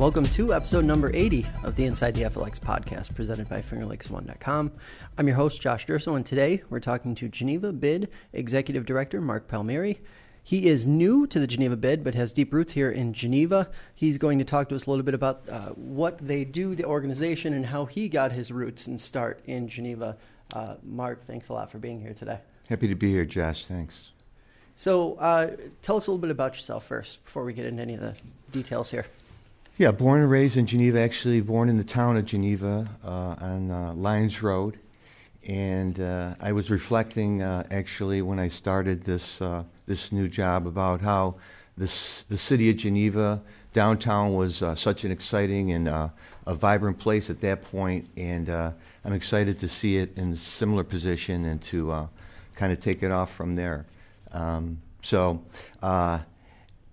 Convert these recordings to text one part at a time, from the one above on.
Welcome to episode number 80 of the Inside the FLX podcast, presented by FingerLakes1.com. I'm your host, Josh Durso, and today we're talking to Geneva BID Executive Director Mark Palmieri. He is new to the Geneva BID, but has deep roots here in Geneva. He's going to talk to us a little bit about what they do, the organization, and how he got his roots and start in Geneva. Mark, thanks a lot for being here today. Happy to be here, Josh. Thanks. So tell us a little bit about yourself first before we get into any of the details here. Yeah, born and raised in Geneva, actually born in the town of Geneva on Lyons Road. And I was reflecting actually when I started this new job about how the city of Geneva, downtown was such an exciting and a vibrant place at that point. And I'm excited to see it in a similar position and to kind of take it off from there.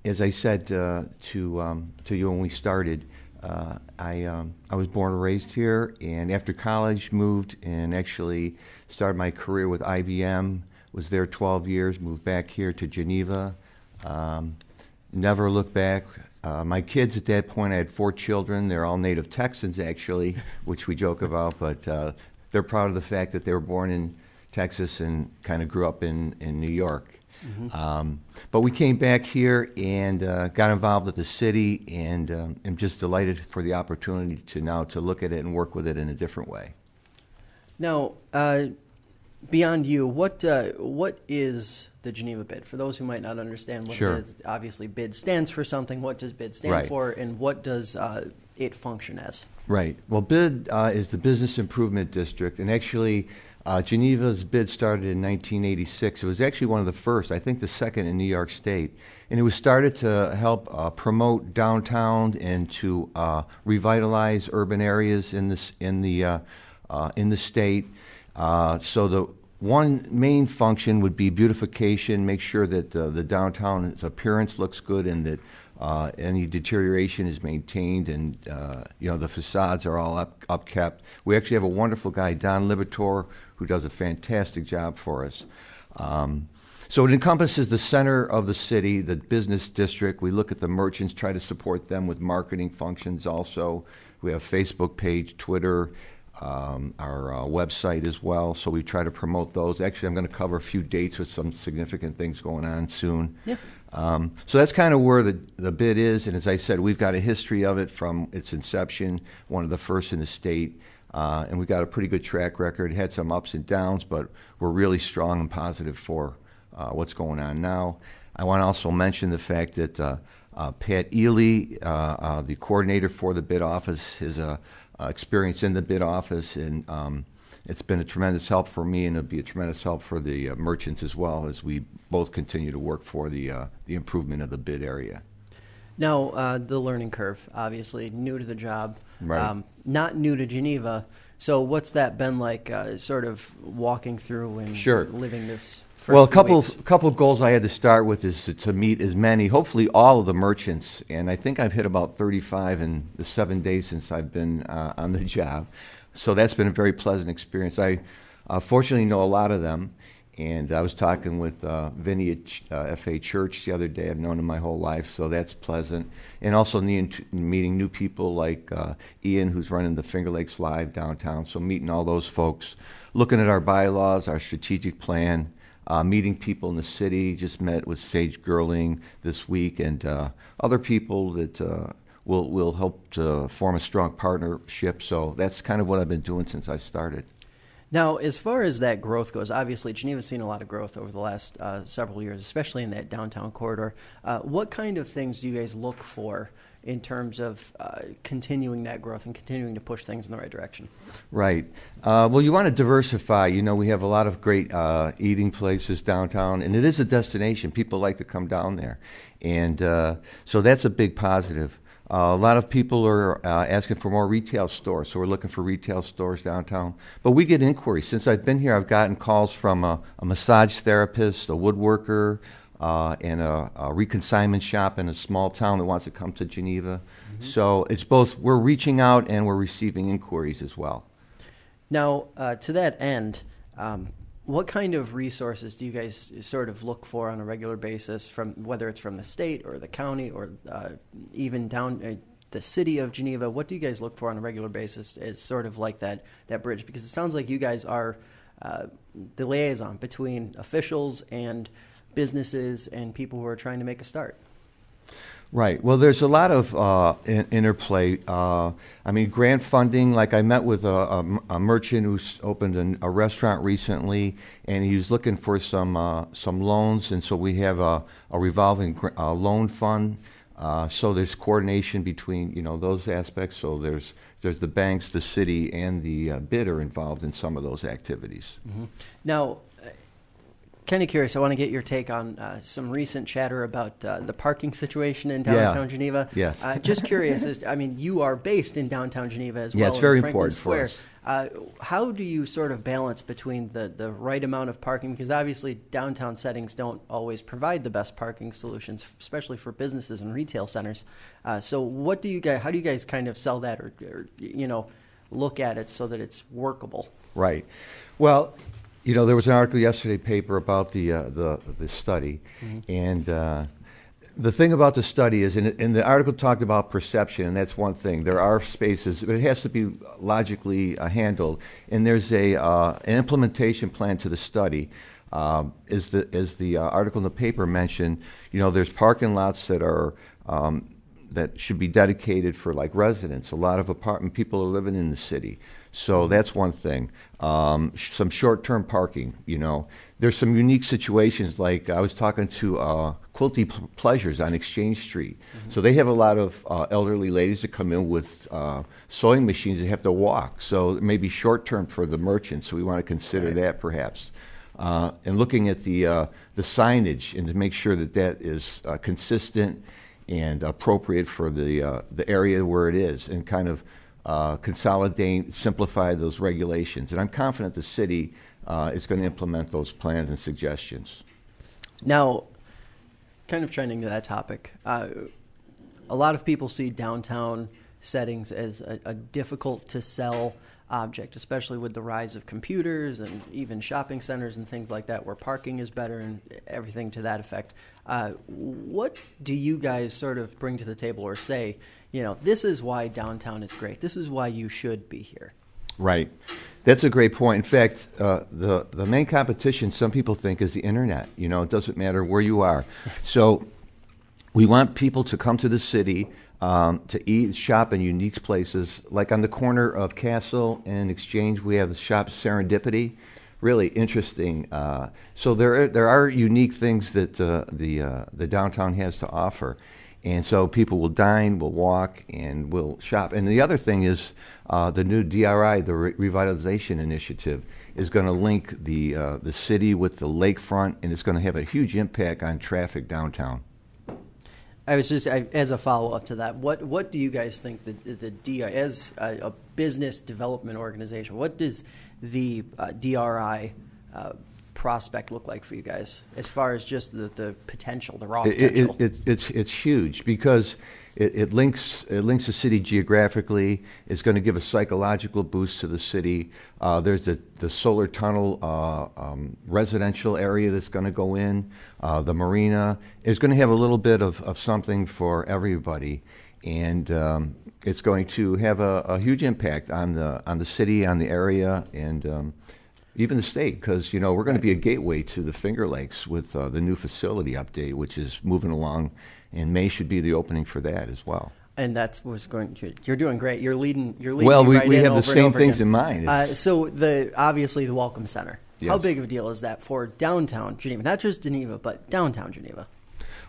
As I said to you when we started, I was born and raised here, and after college moved and actually started my career with IBM. Was there 12 years, moved back here to Geneva. Never looked back. My kids at that point, I had 4 children. They're all native Texans, actually, which we joke about, but they're proud of the fact that they were born in Texas and kind of grew up in New York. Mm-hmm. But we came back here and got involved with the city, and am just delighted for the opportunity to look at it and work with it in a different way. Now, beyond you, what is the Geneva BID? For those who might not understand what Sure. it is, obviously BID stands for something. What does BID stand Right. for, and what does it function as? Right. Well, BID is the Business Improvement District, and actually Geneva's BID started in 1986. It was actually one of the first, I think the second in New York State. And it was started to help promote downtown and to revitalize urban areas in the state. So the one main function would be beautification, make sure that the downtown's appearance looks good and that any deterioration is maintained, and the facades are all upkept. We actually have a wonderful guy, Don Libator, who does a fantastic job for us. So it encompasses the center of the city, the business district. We look at the merchants, try to support them with marketing functions also. We have a Facebook page, Twitter, our website as well, so we try to promote those. Actually, I'm going to cover a few dates with some significant things going on soon. Yeah. So that's kind of where the BID is, and as I said, we've got a history of it from its inception, one of the first in the state, and we've got a pretty good track record. It had some ups and downs, but we're really strong and positive for what's going on now. I want to also mention the fact that Pat Ely, the coordinator for the BID office, his experience in the BID office, and it's been a tremendous help for me, and it'll be a tremendous help for the merchants as well as we both continue to work for the improvement of the BID area. Now, the learning curve, obviously, new to the job, Right. Not new to Geneva. So what's that been like, sort of walking through and Sure. living this? Well, a couple of goals I had to start with is to meet as many, hopefully all of the merchants, and I think I've hit about 35 in the 7 days since I've been on the job. So that's been a very pleasant experience. I fortunately know a lot of them, and I was talking with Vinny at FA Church the other day. I've known him my whole life, so that's pleasant. And also meeting new people like Ian, who's running the Finger Lakes Live downtown, so meeting all those folks, looking at our bylaws, our strategic plan, meeting people in the city. Just met with Sage Gerling this week, and other people that will help to form a strong partnership. So that's kind of what I've been doing since I started. Now, as far as that growth goes, obviously Geneva's seen a lot of growth over the last several years, especially in that downtown corridor. What kind of things do you guys look for in terms of continuing that growth and continuing to push things in the right direction? Right. Well, you want to diversify. You know, we have a lot of great eating places downtown, and it is a destination. People like to come down there. And so that's a big positive. A lot of people are asking for more retail stores, so we're looking for retail stores downtown. But we get inquiries. Since I've been here, I've gotten calls from a massage therapist, a woodworker, and a reconsignment shop in a small town that wants to come to Geneva. Mm-hmm. So it's both, we're reaching out and we're receiving inquiries as well. Now, to that end, what kind of resources do you guys sort of look for on a regular basis, from whether it's from the state or the county or even down the city of Geneva? What do you guys look for on a regular basis as sort of like that bridge? Because it sounds like you guys are the liaison between officials and businesses and people who are trying to make a start. Right. Well, there's a lot of interplay. I mean, grant funding, like I met with a merchant who's opened a restaurant recently, and he was looking for some loans, and so we have a revolving loan fund. So there's coordination between, those aspects. So there's the banks, the city, and the BID are involved in some of those activities. Mm-hmm. Now, kind of curious, I want to get your take on some recent chatter about the parking situation in downtown Geneva. Yes. Just curious, you are based in downtown Geneva as well. Yeah, it's very in Franklin important Square. for us. How do you sort of balance between the right amount of parking? Because obviously downtown settings don't always provide the best parking solutions, especially for businesses and retail centers. So how do you guys kind of sell that or look at it so that it's workable? Right. Well, there was an article yesterday paper about the study, mm-hmm. and the thing about the study is, and the article talked about perception, and that's one thing. There are spaces, but it has to be logically handled. And there's an implementation plan to the study. As the article in the paper mentioned, there's parking lots that are that should be dedicated for like residents. A lot of apartment people are living in the city. So that's one thing. Some short-term parking, There's some unique situations, like I was talking to Quilty Pleasures on Exchange Street. Mm-hmm. So they have a lot of elderly ladies that come in with sewing machines that have to walk. So it may be short-term for the merchants, so we want to consider that perhaps. And looking at the signage and to make sure that is consistent and appropriate for the area where it is, and kind of consolidate, simplify those regulations. And I'm confident the city is going to implement those plans and suggestions. Now, kind of trending to that topic, a lot of people see downtown settings as a difficult to sell object, especially with the rise of computers and even shopping centers and things like that, where parking is better and everything to that effect. What do you guys sort of bring to the table or say, this is why downtown is great. This is why you should be here. Right. That's a great point. In fact, the main competition, some people think, is the internet. It doesn't matter where you are. So we want people to come to the city to eat, shop in unique places. Like on the corner of Castle and Exchange, we have the shop Serendipity. Really interesting. So there are unique things that the downtown has to offer. And so people will dine, will walk, and will shop. And the other thing is the new DRI, the revitalization initiative, is going to link the city with the lakefront, and it's going to have a huge impact on traffic downtown. As a follow-up to that, what do you guys think the DRI, as a business development organization, what does the DRI prospect look like for you guys as far as just the potential, the raw potential? It's huge because it links the city geographically. It's going to give a psychological boost to the city. There's the solar tunnel residential area that's going to go in. The marina is going to have a little bit of something for everybody, and it's going to have a huge impact on the city, on the area, and even the state, because we're going to be a gateway to the Finger Lakes with the new facility update, which is moving along, and May should be the opening for that as well. And that's what's going to. You're doing great. You're leading. Well, we right have the same things in mind. So obviously the Welcome Center. Yes. How big of a deal is that for downtown Geneva? Not just Geneva, but downtown Geneva.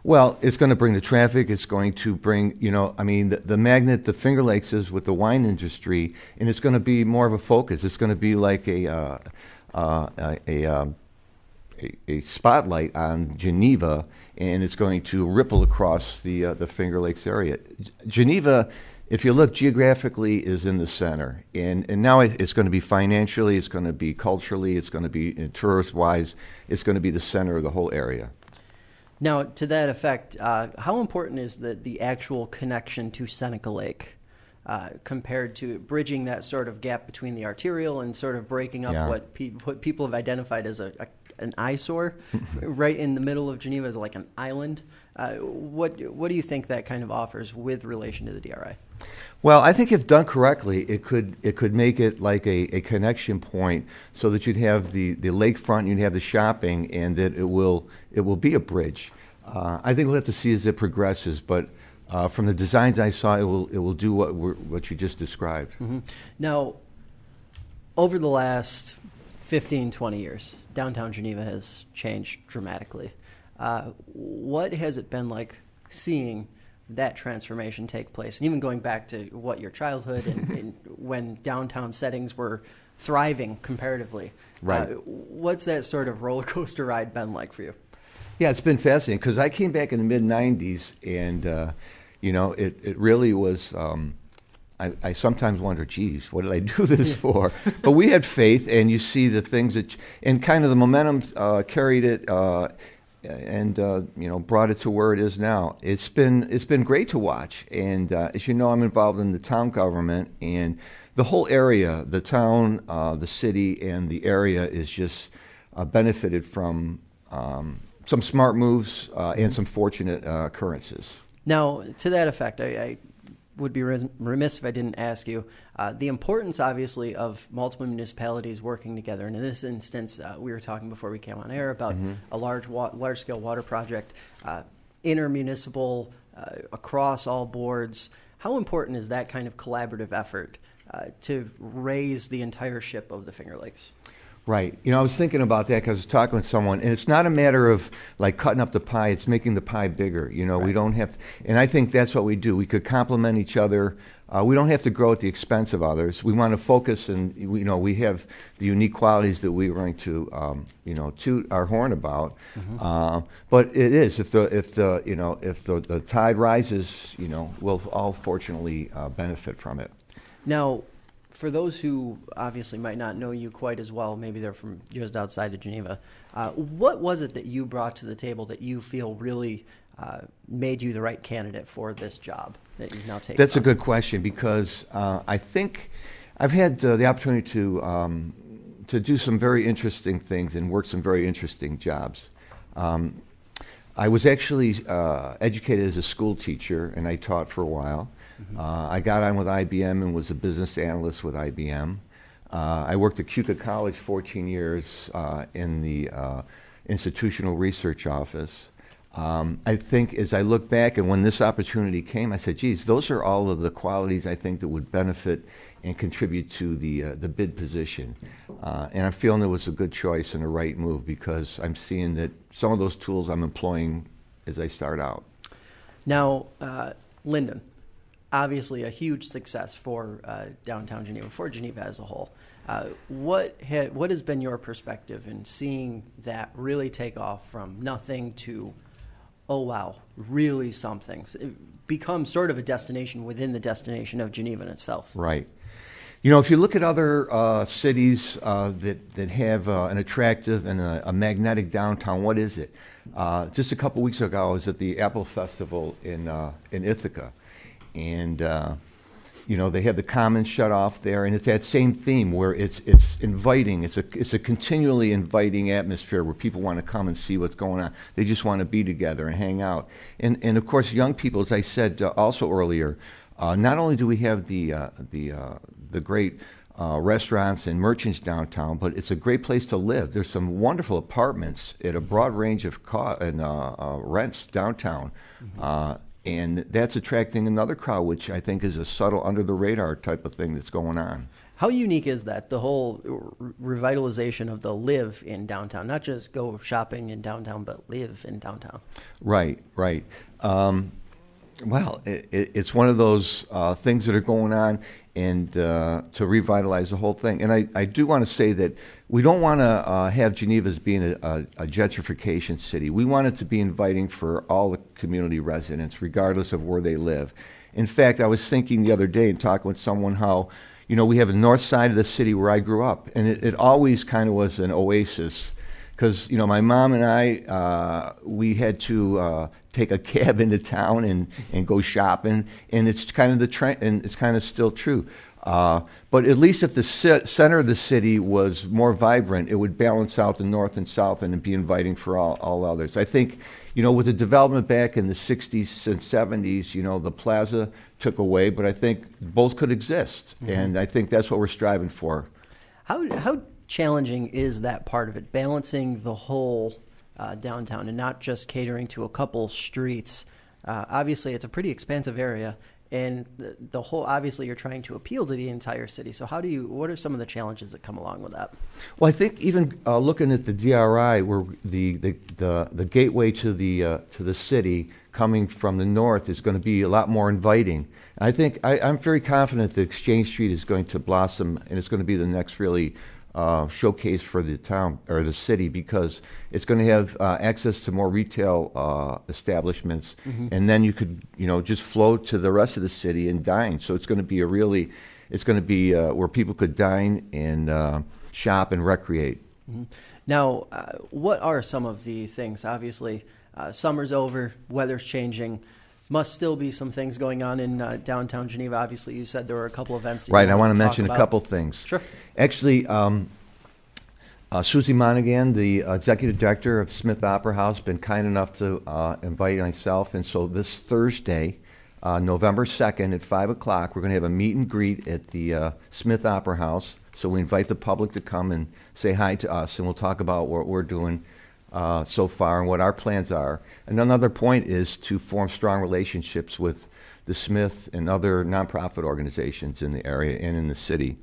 Well, it's going to bring the traffic. It's going to bring, the magnet, the Finger Lakes is with the wine industry, and it's going to be more of a focus. It's going to be like a spotlight on Geneva, and it's going to ripple across the Finger Lakes area. Geneva, if you look geographically, is in the center, and now it's going to be financially, it's going to be culturally, it's going to be tourist-wise, it's going to be the center of the whole area. Now, to that effect, how important is the actual connection to Seneca Lake compared to bridging that sort of gap between the arterial and sort of breaking up what people have identified as a an eyesore. Right in the middle of Geneva is like an island. What do you think that kind of offers with relation to the DRI? Well, I think if done correctly, it could make it like a connection point, so that you'd have the lakefront, you'd have the shopping, and that it will be a bridge. I think we'll have to see as it progresses, but from the designs I saw, it will do what you just described. Mm-hmm. Now, over the last 15, 20 years, downtown Geneva has changed dramatically. What has it been like seeing that transformation take place? And even going back to your childhood and when downtown settings were thriving comparatively. Right. What's that sort of roller coaster ride been like for you? Yeah, it's been fascinating because I came back in the mid-'90s, and it really was. I sometimes wonder, geez, what did I do this for? But we had faith, and you see the things and kind of the momentum carried it. And brought it to where it is now. It's been great to watch, and as you know, I'm involved in the town government, and the whole area, the town, the city, and the area is just benefited from some smart moves and some fortunate occurrences. Now, to that effect, I would be remiss if I didn't ask you the importance, obviously, of multiple municipalities working together. And in this instance, we were talking before we came on air about a large-scale water project, intermunicipal, across all boards. How important is that kind of collaborative effort to raise the entire ship of the Finger Lakes? Right. I was thinking about that because I was talking with someone, and it's not a matter of like cutting up the pie, it's making the pie bigger. Right. We don't have to, and I think that's what we do. We could complement each other. We don't have to grow at the expense of others. We want to focus, and we have the unique qualities that we're going to toot our horn about. Mm-hmm. But it is, if the tide rises, we'll all fortunately benefit from it. Now, for those who obviously might not know you quite as well, maybe they're from just outside of Geneva, what was it that you brought to the table that you feel really made you the right candidate for this job that you've now taken? That's a good question, because I think I've had the opportunity to do some very interesting things and work some very interesting jobs. I was actually educated as a school teacher, and I taught for a while. Mm-hmm. I got on with IBM and was a business analyst with IBM. I worked at Cuca College 14 years in the institutional research office. I think as I look back and when this opportunity came, I said, geez, those are all of the qualities I think that would benefit and contribute to the bid position. And I'm feeling it was a good choice and a right move, because I'm seeing that some of those tools I'm employing as I start out. Now, Lyndon, obviously a huge success for downtown Geneva, for Geneva as a whole. What has been your perspective in seeing that really take off from nothing to, oh wow, really something? It becomes sort of a destination within the destination of Geneva in itself. Right. If you look at other cities that have an attractive and a magnetic downtown, what is it? Just a couple weeks ago, I was at the Apple Festival in Ithaca, and they have the Commons shut off there, and it's that same theme where it's inviting. It's a continually inviting atmosphere where people want to come and see what's going on. They just want to be together and hang out. And of course, young people, as I said also earlier, not only do we have the great restaurants and merchants downtown, but it's a great place to live. There's some wonderful apartments at a broad range of rents downtown. Mm-hmm. And that's attracting another crowd, which I think is a subtle, under-the-radar type of thing that's going on. How unique is that, the whole revitalization of the live in downtown? Not just go shopping in downtown, but live in downtown. Right. Well, it's one of those things that are going on, and to revitalize the whole thing. And I do want to say that we don't want to have Geneva as being a gentrification city. We want it to be inviting for all the community residents, regardless of where they live. In fact, I was thinking the other day and talking with someone how, we have a north side of the city where I grew up, and it always kind of was an oasis. Because my mom and I, we had to take a cab into town and go shopping, and it's kind of the trend, and it's kind of still true. But at least if the center of the city was more vibrant, it would balance out the north and south and be inviting for all others. I think, with the development back in the 60s and 70s, the plaza took away, but I think both could exist. Mm-hmm. And I think that's what we're striving for. How challenging is that part of it, balancing the whole downtown and not just catering to a couple streets? Obviously, it's a pretty expansive area. And the whole, obviously, you're trying to appeal to the entire city. So what are some of the challenges that come along with that? Well, I think even looking at the DRI, where the gateway to the city coming from the north is going to be a lot more inviting. I think I'm very confident that Exchange Street is going to blossom, and it's going to be the next really showcase for the town or the city, because it's going to have access to more retail establishments, mm-hmm. and then you could just flow to the rest of the city and dine. So it's going to be where people could dine and shop and recreate. Mm-hmm. Now, what are some of the things? Obviously, summer's over, weather's changing. Must still be some things going on in downtown Geneva. Obviously, you said there were a couple events. Right, I want to mention a couple things. Sure. Actually, Susie Monaghan, the executive director of Smith Opera House, been kind enough to invite myself. And so this Thursday, November 2nd at 5 o'clock, we're going to have a meet and greet at the Smith Opera House. So we invite the public to come and say hi to us, and we'll talk about what we're doing so far and what our plans are. And another point is to form strong relationships with the Smith and other nonprofit organizations in the area and in the city.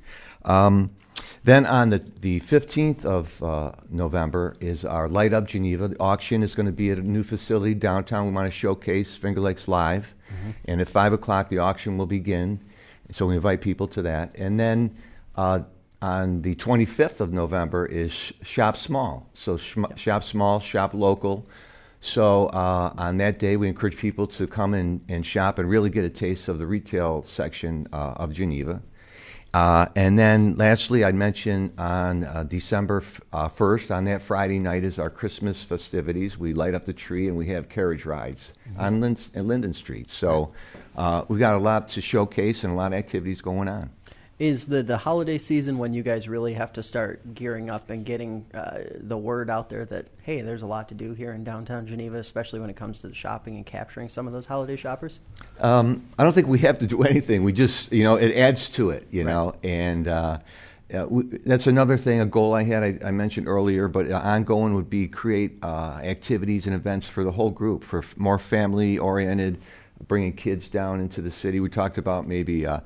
Then on the 15th of November is our Light Up Geneva. The auction is going to be at a new facility downtown. We want to showcase Finger Lakes Live. Mm-hmm. And at 5 o'clock, the auction will begin. So we invite people to that. And then on the 25th of November is Shop Small. So Shop Small, Shop Local. So on that day, we encourage people to come and shop and really get a taste of the retail section of Geneva. And then lastly, I'd mention on December 1st, on that Friday night, is our Christmas festivities. We light up the tree and we have carriage rides mm-hmm. on Linden Street. So we've got a lot to showcase and a lot of activities going on. Is the holiday season when you guys really have to start gearing up and getting the word out there that, hey, there's a lot to do here in downtown Geneva, especially when it comes to the shopping and capturing some of those holiday shoppers? I don't think we have to do anything. We just, it adds to it, know, and that's another thing, a goal I had, I mentioned earlier, but ongoing would be create activities and events for the whole group, for more family-oriented, bringing kids down into the city. We talked about maybe a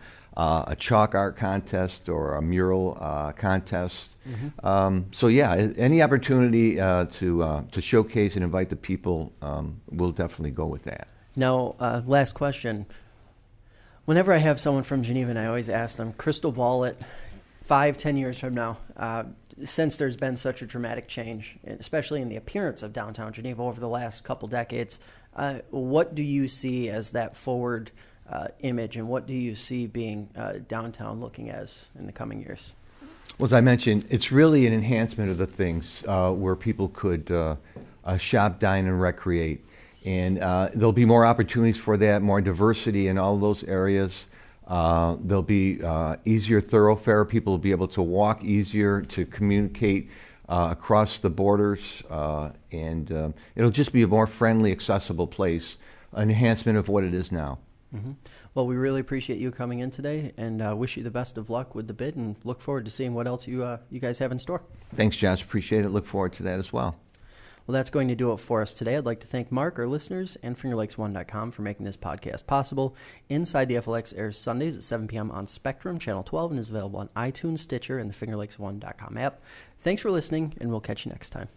chalk art contest or a mural contest. Mm-hmm. So yeah, any opportunity to showcase and invite the people, we'll definitely go with that. Now, last question. Whenever I have someone from Geneva, and I always ask them, crystal ball it 5-10 years from now, since there's been such a dramatic change, especially in the appearance of downtown Geneva over the last couple decades, what do you see as that forward image, and what do you see being downtown looking as in the coming years? Well, as I mentioned, it's really an enhancement of the things where people could shop, dine, and recreate. And there'll be more opportunities for that, more diversity in all those areas. There'll be easier thoroughfare. People will be able to walk easier, to communicate across the borders, and it'll just be a more friendly, accessible place, an enhancement of what it is now. Mm-hmm. Well, we really appreciate you coming in today, and wish you the best of luck with the bid, and look forward to seeing what else you guys have in store. Thanks, Josh. Appreciate it. Look forward to that as well. Well, that's going to do it for us today. I'd like to thank Mark, our listeners, and FingerLakes1.com for making this podcast possible. Inside the FLX airs Sundays at 7 p.m. on Spectrum, Channel 12, and is available on iTunes, Stitcher, and the FingerLakes1.com app. Thanks for listening, and we'll catch you next time.